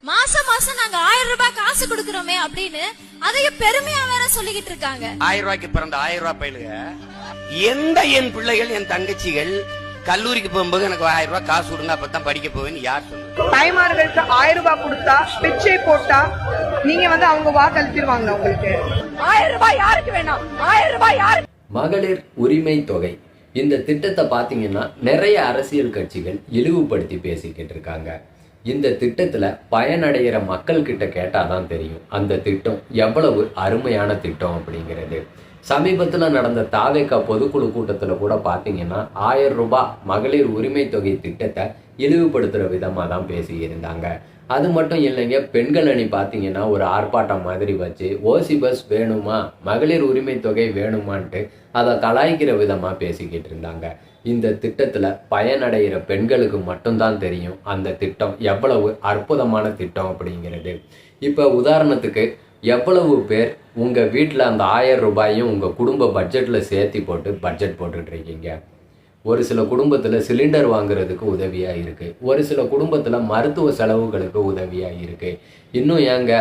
மாசம் மாசம் நாங்க 1000 ரூபாய் காசு கொடுக்கறோமே அப்படின்னு அதையும் பெருமையா வேற சொல்லிக்கிட்டு இருக்காங்க. 1000 ரூபாய்க்கு பிறந்த 1000 ரூபாய் பயிலுக என் பிள்ளைகள் என் தங்கச்சிகள் கல்லூரிக்கு போகும்போது எனக்கு 1000 ரூபாய் காசு கொடுங்க அப்பதான் படிக்க போவேன்னு யார் சொன்னது? தாய்மார்களுக்கு 1000 ரூபாய் கொடுத்தா பிச்சை போட்டா நீங்க அவங்க வாக்களிச்சிருவாங்க. உங்களுக்கு 1000 ரூபாய் யாருக்கு வேணும்? 1000 ரூபாய் யாரு? மகளிர் உரிமை தொகை இந்த திட்டத்தை பாத்தீங்கன்னா நிறைய அரசியல் கட்சிகள் இழிவுபடுத்தி பேசிக்கிட்டு இருக்காங்க. இந்த திட்டத்துல பயனடைகிற மக்கள் கிட்ட கேட்டாதான் தெரியும் அந்த திட்டம் எவ்வளவு அருமையான திட்டம் அப்படிங்கிறது. சமீபத்துல நடந்த தாவேகா பொதுக்குழு கூட்டத்துல கூட பாத்தீங்கன்னா 1000 ரூபாய் மகளிர் உரிமை தொகை திட்டத்தை இழிவுபடுத்துற விதமா தான் பேசி இருந்தாங்க. அது மட்டும் இல்லைங்க, பெண்கள் அணி பாத்தீங்கன்னா ஒரு ஆர்ப்பாட்டம் மாதிரி வச்சு ஓசி பஸ் வேணுமா, மகளிர் உரிமை தொகை வேணுமான்ட்டு அதை கலாய்க்கிற விதமா பேசிக்கிட்டு இருந்தாங்க. இந்த திட்டத்துல பயனடைகிற பெண்களுக்கு மட்டும்தான் தெரியும் அந்த திட்டம் எவ்வளவு அற்புதமான திட்டம் அப்படிங்கிறது. இப்ப உதாரணத்துக்கு எவ்வளவு பேர் உங்க வீட்டுல அந்த 1000 ரூபாயும் உங்க குடும்ப பட்ஜெட்ல சேர்த்தி போட்டு பட்ஜெட் போட்டுட்டு இருக்கீங்க? ஒரு சில குடும்பத்துல சிலிண்டர் வாங்குறதுக்கு உதவியா இருக்கு, ஒரு சில குடும்பத்துல மருத்துவ செலவுகளுக்கு உதவியா இருக்கு. இன்னும் ஏங்க,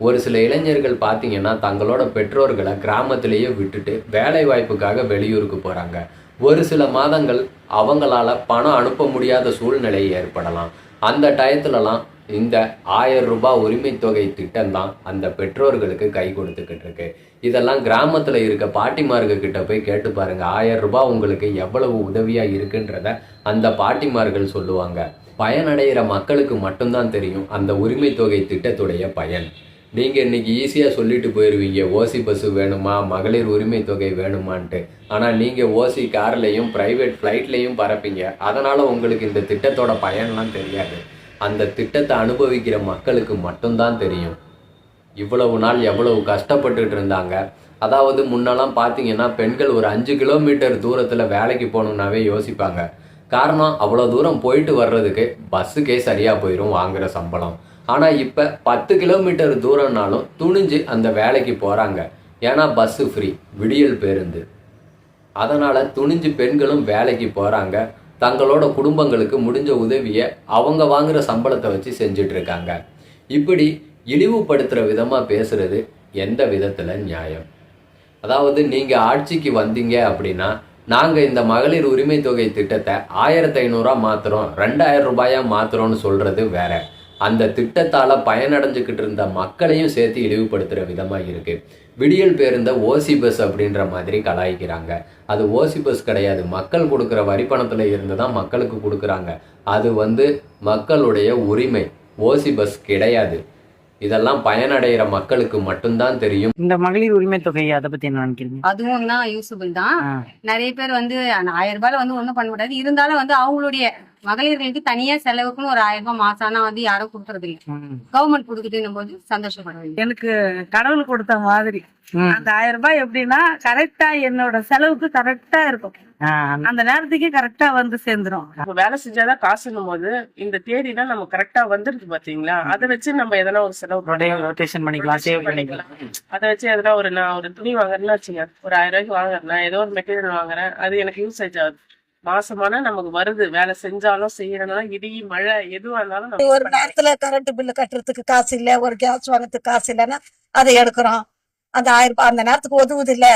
ஒரு சில இளைஞர்கள் பாத்தீங்கன்னா தங்களோட பெற்றோர்களை கிராமத்திலேயே விட்டுட்டு வேலை வாய்ப்புக்காக வெளியூருக்கு போறாங்க. ஒரு சில மாதங்கள் அவங்களால பணம் அனுப்ப முடியாத சூழ்நிலை ஏற்படலாம். அந்த டயத்துலலாம் இந்த 1000 ரூபாய் உரிமை தொகை திட்டம் தான் அந்த பெற்றோர்களுக்கு கை கொடுத்துக்கிட்டு இருக்கு. இதெல்லாம் கிராமத்துல இருக்க பாட்டிமார்கள் கிட்ட போய் கேட்டு பாருங்க, 1000 ரூபாய் உங்களுக்கு எவ்வளவு உதவியா இருக்குன்றத அந்த பாட்டிமார்கள் சொல்லுவாங்க. பயனடைகிற மக்களுக்கு மட்டும்தான் தெரியும் அந்த உரிமை தொகை திட்டத்துடைய பயன். நீங்க இன்னைக்கு ஈஸியா சொல்லிட்டு போயிருவீங்க ஓசி பஸ் வேணுமா, மகளிர் உரிமை தொகை வேணுமான்ட்டு. ஆனா நீங்க ஓசி கார்லயும் பிரைவேட் பிளைட்லயும் பறப்பீங்க. அதனால உங்களுக்கு இந்த திட்டத்தோட பயன்லாம் தெரியாது. அந்த திட்டத்தை அனுபவிக்கிற மக்களுக்கு மட்டும்தான் தெரியும். இவ்வளவு நாள் எவ்வளவு கஷ்டப்பட்டுட்டு இருந்தாங்க. அதாவது முன்னெல்லாம் பார்த்தீங்கன்னா பெண்கள் ஒரு 5 கிலோமீட்டர் தூரத்துல வேலைக்கு போகணுன்னாவே யோசிப்பாங்க. காரணம், அவ்வளோ தூரம் போயிட்டு வர்றதுக்கு பஸ்ஸுக்கே சரியா போயிடும் வாங்குற சம்பளம். ஆனா இப்ப 10 கிலோமீட்டர் தூரம்னாலும் துணிஞ்சு அந்த வேலைக்கு போறாங்க. ஏன்னா பஸ் ஃப்ரீ, விடியல் பேருந்து. அதனால துணிஞ்சு பெண்களும் வேலைக்கு போறாங்க. தங்களோட குடும்பங்களுக்கு முடிஞ்ச உதவியை அவங்க வாங்குற சம்பளத்தை வச்சு செஞ்சுட்டு இருக்காங்க. இப்படி இழிவுபடுத்துற விதமா பேசுறது எந்த விதத்துல நியாயம்? அதாவது நீங்க ஆட்சிக்கு வந்தீங்க அப்படின்னா நாங்க இந்த மகளிர் உரிமை தொகை திட்டத்தை 1500 மாத்துறோம், 2000 ரூபாயா மாத்துறோம்னு சொல்றது வேற. அந்த திட்டத்தால பயனடைஞ்சுக்கிட்டு இருந்த மக்களையும் சேர்த்து இழிவுபடுத்துற விதமா இருக்கு. விடியல் பேருந்த ஓசி பஸ் அப்படின்ற மாதிரி கலாய்க்கிறாங்க. அது ஓசி பஸ் கிடையாது, மக்கள் கொடுக்குற வரி பணத்துல இருந்து தான் மக்களுக்கு கொடுக்குறாங்க. அது மக்களுடைய உரிமை, ஓசி பஸ் கிடையாது. இதெல்லாம் பயனடைகிற மக்களுக்கு மட்டும்தான் தெரியும். இந்த மகளிர் உரிமை தொகை அதை பத்தி என்ன நினைக்கிறீங்க? அதுவும் தான் யூஸ்ஃபுல் தான். நிறைய பேர் 1000 ரூபாயில ஒண்ணும் பண்ண முடியாது. இருந்தாலும் அவங்களுடைய மகளிர்களுக்கு தனியா செலவுக்குன்னு ஒரு 1000 ரூபாய் மாசம் ஆனா யாரும் கொடுக்கறது இல்லை. கவர்மெண்ட் கொடுக்குதுன்னும் போது சந்தோஷப்படுவேன். எனக்கு கடவுள் கொடுத்த மாதிரி அந்த 1000 ரூபாய் எப்படின்னா கரெக்டா என்னோட செலவுக்கு கரெக்டா இருக்கும். அந்த நேரத்துக்கு கரெக்டா சேர்ந்துரும். வேலை செஞ்சாதான் காசுன்னும் போது இந்த தேதினா நம்ம கரெக்டா வந்துருது பாத்தீங்களா? அதை வச்சு நம்ம எதனா ஒரு செலவு ரொட்டேஷன் பண்ணிக்கலாம், சேவ் பண்ணிக்கலாம். அதை வச்சு எதனா நான் ஒரு துணி வாங்குறேன்னா வச்சுங்க, ஒரு 1000 ரூபாய்க்கு வாங்குறேன், ஏதோ ஒரு மெட்டீரியல் வாங்குறேன், அது எனக்கு யூசேஜ் ஆகுது. மாசமான நமக்கு வருது. வேலை செஞ்சாலும் செய்யறதுனால இடி மழை எதுவா இருந்தாலும் ஒரு நேரத்துல கரண்ட் பில்லு கட்டுறதுக்கு காசு இல்ல, ஒரு கேஸ் வாங்கறதுக்கு காசு இல்லைன்னா அதை எடுக்கிறோம். அந்த 1000 ரூபாய் அந்த நேரத்துக்கு உதவுது இல்ல,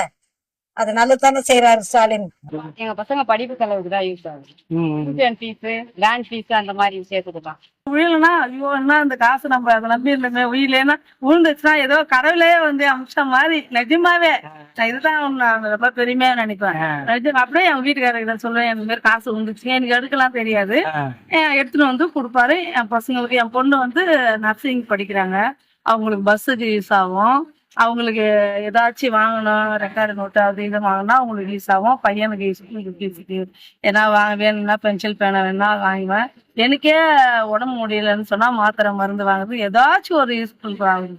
அது நல்லதானே செய்யறாரு ஸ்டாலின். எங்க பசங்க படிப்பு செலவுக்கு தான் யூஸ் ஆகுது. டியூஷன் ஃபீஸ், லேண்ட் ஃபீஸ் அந்த மாதிரி விஷயத்துக்குதான். உயிலனா ஐயோ என்ன இந்த காசு நம்ம அதை நம்பி இருந்தோமே, உயிலேன்னா விழுந்துச்சுன்னா ஏதோ கடவுளே அம்சம் மாதிரி. நிஜமாவே நான் இதுதான் ரொம்ப பெருமையா நினைப்பேன். அப்படியே என் வீட்டுக்காரர்கிட்ட சொல்லுவேன், இந்த மாதிரி காசு விழுந்துச்சு, எனக்கு எடுக்கலாம் தெரியாது, எடுத்துட்டு கொடுப்பாரு. என் பசங்களுக்கு, என் பொண்ணு நர்சிங் படிக்கிறாங்க, அவங்களுக்கு பஸ்ஸுக்கு யூஸ் ஆகும். அவங்களுக்கு ஏதாச்சும் வாங்கணும், ரெக்கார்டு நோட்டு அது இது வாங்கினா அவங்களுக்கு யூஸ் ஆகும். பையனுக்கு யூஸ் ஏன்னா வேணும்னா பென்சில் பேனா வேணா வாங்குவேன். எனக்கே உடம்பு முடியலன்னு சொன்னா மாத்திரை மருந்து வாங்குறது ஏதாச்சும் ஒரு யூஸ்ஃபுல் ஆகுது.